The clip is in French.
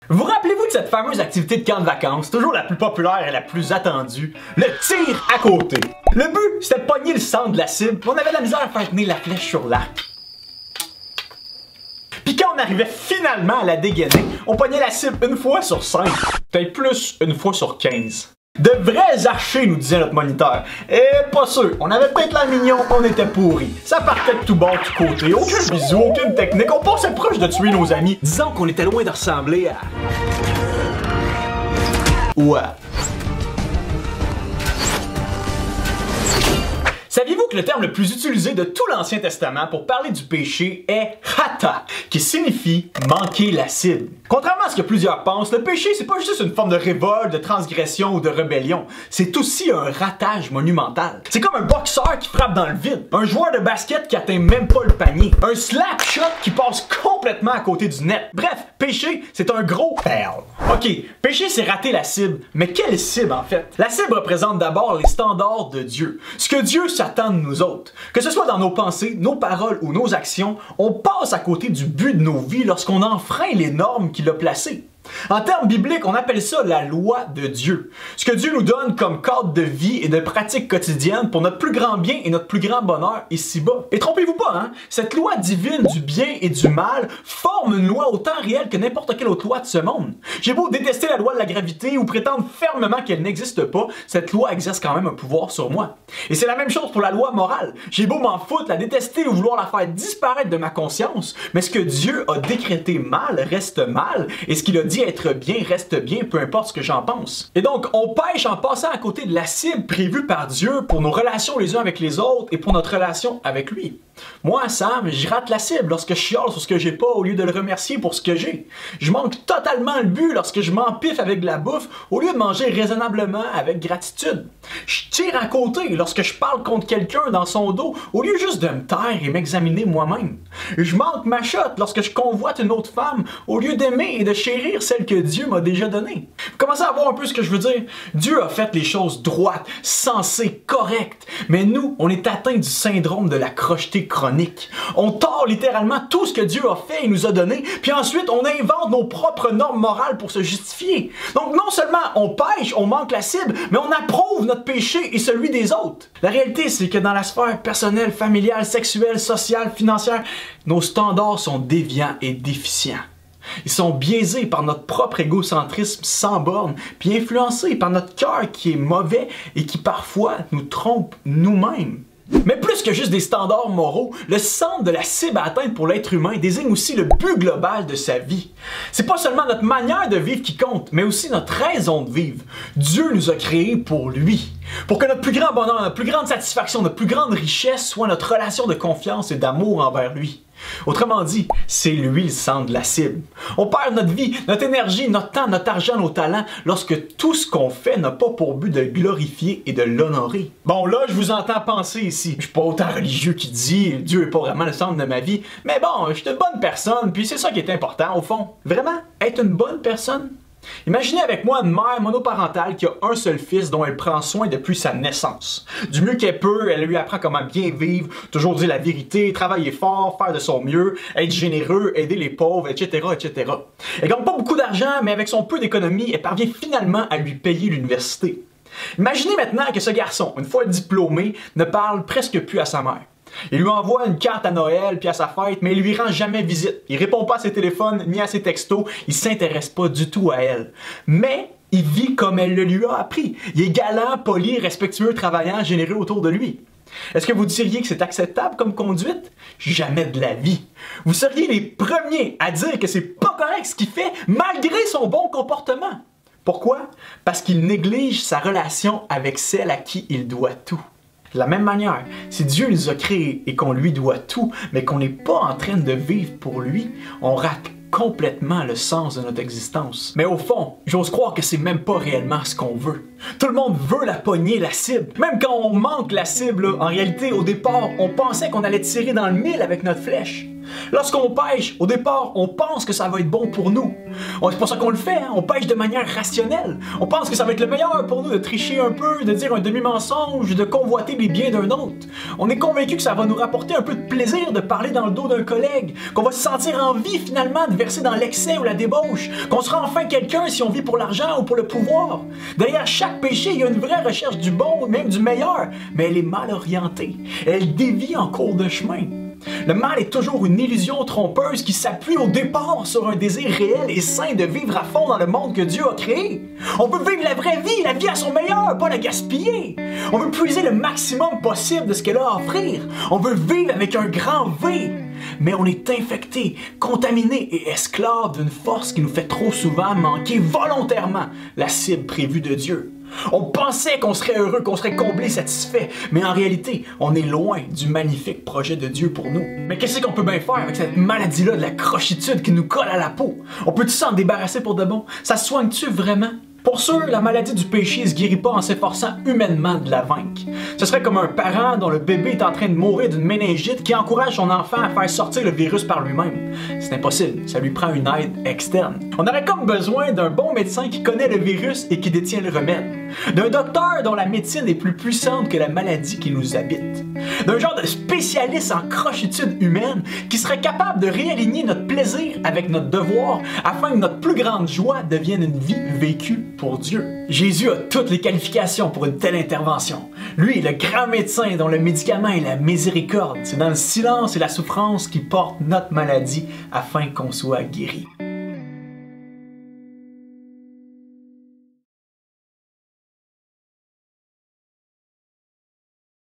Vous rappelez-vous de cette fameuse activité de camp de vacances, toujours la plus populaire et la plus attendue, le tir à côté. Le but, c'était de pogner le centre de la cible, mais on avait de la misère à faire tenir la flèche sur l'arc. Puis quand on arrivait finalement à la dégainer, on pognait la cible une fois sur 5, peut-être plus une fois sur 15. De vrais archers, nous disait notre moniteur. Et pas sûr, on avait peut-être la mignon, on était pourris. Ça partait de tout bord, de tout côté, aucun bisou, aucune technique, on passait proche de tuer nos amis. Disons qu'on était loin de ressembler à... Ouais. Saviez-vous que le terme le plus utilisé de tout l'Ancien Testament pour parler du péché est hata, qui signifie manquer la cible? Contrairement à ce que plusieurs pensent, le péché c'est pas juste une forme de révolte, de transgression ou de rébellion, c'est aussi un ratage monumental. C'est comme un boxeur qui frappe dans le vide, un joueur de basket qui atteint même pas le panier, un slap shot qui passe complètement à côté du net. Bref, péché c'est un gros fail. Ok, péché c'est rater la cible, mais quelle cible en fait? La cible représente d'abord les standards de Dieu, ce que Dieu s'attend de nous autres. Que ce soit dans nos pensées, nos paroles ou nos actions, on passe à côté du but de nos vies lorsqu'on enfreint les normes qu'il a placées. En termes bibliques, on appelle ça la loi de Dieu. Ce que Dieu nous donne comme cadre de vie et de pratique quotidienne pour notre plus grand bien et notre plus grand bonheur ici-bas. Et trompez-vous pas, hein? Cette loi divine du bien et du mal forme une loi autant réelle que n'importe quelle autre loi de ce monde. J'ai beau détester la loi de la gravité ou prétendre fermement qu'elle n'existe pas, cette loi exerce quand même un pouvoir sur moi. Et c'est la même chose pour la loi morale. J'ai beau m'en foutre, la détester ou vouloir la faire disparaître de ma conscience, mais ce que Dieu a décrété mal reste mal, et ce qu'il a dit être bien reste bien, peu importe ce que j'en pense. Et donc, on pêche en passant à côté de la cible prévue par Dieu pour nos relations les uns avec les autres et pour notre relation avec lui. Moi, Sam, je rate la cible lorsque je chiale sur ce que j'ai pas au lieu de le remercier pour ce que j'ai. Je manque totalement le but lorsque je m'empiffe avec de la bouffe au lieu de manger raisonnablement avec gratitude. Je tire à côté lorsque je parle contre quelqu'un dans son dos au lieu juste de me taire et m'examiner moi-même. Je manque ma shot lorsque je convoite une autre femme au lieu d'aimer et de chérir celle que Dieu m'a déjà donnée. Vous commencez à voir un peu ce que je veux dire? Dieu a fait les choses droites, sensées, correctes, mais nous, on est atteints du syndrome de la crocheté chronique. On tord littéralement tout ce que Dieu a fait et nous a donné, puis ensuite on invente nos propres normes morales pour se justifier. Donc non seulement on pêche, on manque la cible, mais on approuve notre péché et celui des autres. La réalité, c'est que dans la sphère personnelle, familiale, sexuelle, sociale, financière, nos standards sont déviants et déficients. Ils sont biaisés par notre propre égocentrisme sans borne, puis influencés par notre cœur qui est mauvais et qui parfois nous trompe nous-mêmes. Mais plus que juste des standards moraux, le centre de la cible à atteindre pour l'être humain désigne aussi le but global de sa vie. C'est pas seulement notre manière de vivre qui compte, mais aussi notre raison de vivre. Dieu nous a créés pour lui. Pour que notre plus grand bonheur, notre plus grande satisfaction, notre plus grande richesse soit notre relation de confiance et d'amour envers lui. Autrement dit, c'est lui le centre de la cible. On perd notre vie, notre énergie, notre temps, notre argent, nos talents lorsque tout ce qu'on fait n'a pas pour but de le glorifier et de l'honorer. Bon, là, je vous entends penser ici. Je suis pas autant religieux qui dit Dieu est pas vraiment le centre de ma vie, mais bon, je suis une bonne personne, puis c'est ça qui est important au fond. Vraiment, être une bonne personne? Imaginez avec moi une mère monoparentale qui a un seul fils dont elle prend soin depuis sa naissance. Du mieux qu'elle peut, elle lui apprend comment bien vivre, toujours dire la vérité, travailler fort, faire de son mieux, être généreux, aider les pauvres, etc., etc. Elle gagne pas beaucoup d'argent, mais avec son peu d'économie, elle parvient finalement à lui payer l'université. Imaginez maintenant que ce garçon, une fois diplômé, ne parle presque plus à sa mère. Il lui envoie une carte à Noël puis à sa fête, mais il lui rend jamais visite. Il répond pas à ses téléphones ni à ses textos, il s'intéresse pas du tout à elle. Mais il vit comme elle le lui a appris. Il est galant, poli, respectueux, travaillant, généreux autour de lui. Est-ce que vous diriez que c'est acceptable comme conduite? Jamais de la vie. Vous seriez les premiers à dire que c'est pas correct ce qu'il fait malgré son bon comportement. Pourquoi? Parce qu'il néglige sa relation avec celle à qui il doit tout. De la même manière, si Dieu nous a créés et qu'on lui doit tout, mais qu'on n'est pas en train de vivre pour lui, on rate complètement le sens de notre existence. Mais au fond, j'ose croire que c'est même pas réellement ce qu'on veut. Tout le monde veut la pogner, la cible. Même quand on manque la cible, en réalité, au départ, on pensait qu'on allait tirer dans le mille avec notre flèche. Lorsqu'on pêche, au départ, on pense que ça va être bon pour nous. C'est pour ça qu'on le fait, hein? On pêche de manière rationnelle. On pense que ça va être le meilleur pour nous de tricher un peu, de dire un demi-mensonge, de convoiter les biens d'un autre. On est convaincu que ça va nous rapporter un peu de plaisir de parler dans le dos d'un collègue, qu'on va se sentir en vie finalement de verser dans l'excès ou la débauche, qu'on sera enfin quelqu'un si on vit pour l'argent ou pour le pouvoir. Derrière chaque péché, il y a une vraie recherche du bon ou même du meilleur, mais elle est mal orientée. Elle dévie en cours de chemin. Le mal est toujours une illusion trompeuse qui s'appuie au départ sur un désir réel et sain de vivre à fond dans le monde que Dieu a créé. On veut vivre la vraie vie, la vie à son meilleur, pas la gaspiller. On veut puiser le maximum possible de ce qu'elle a à offrir. On veut vivre avec un grand V. Mais on est infecté, contaminé et esclave d'une force qui nous fait trop souvent manquer volontairement la cible prévue de Dieu. On pensait qu'on serait heureux, qu'on serait comblé, satisfait, mais en réalité, on est loin du magnifique projet de Dieu pour nous. Mais qu'est-ce qu'on peut bien faire avec cette maladie-là de la crochitude qui nous colle à la peau? On peut-tu s'en débarrasser pour de bon? Ça se soigne-tu vraiment? Pour sûr, la maladie du péché ne se guérit pas en s'efforçant humainement de la vaincre. Ce serait comme un parent dont le bébé est en train de mourir d'une méningite qui encourage son enfant à faire sortir le virus par lui-même. C'est impossible, ça lui prend une aide externe. On aurait comme besoin d'un bon médecin qui connaît le virus et qui détient le remède. D'un docteur dont la médecine est plus puissante que la maladie qui nous habite. D'un genre de spécialiste en crochitude humaine qui serait capable de réaligner notre plaisir avec notre devoir afin que notre plus grande joie devienne une vie vécue pour Dieu. Jésus a toutes les qualifications pour une telle intervention. Lui est le grand médecin dont le médicament est la miséricorde. C'est dans le silence et la souffrance qu'il porte notre maladie afin qu'on soit guéri.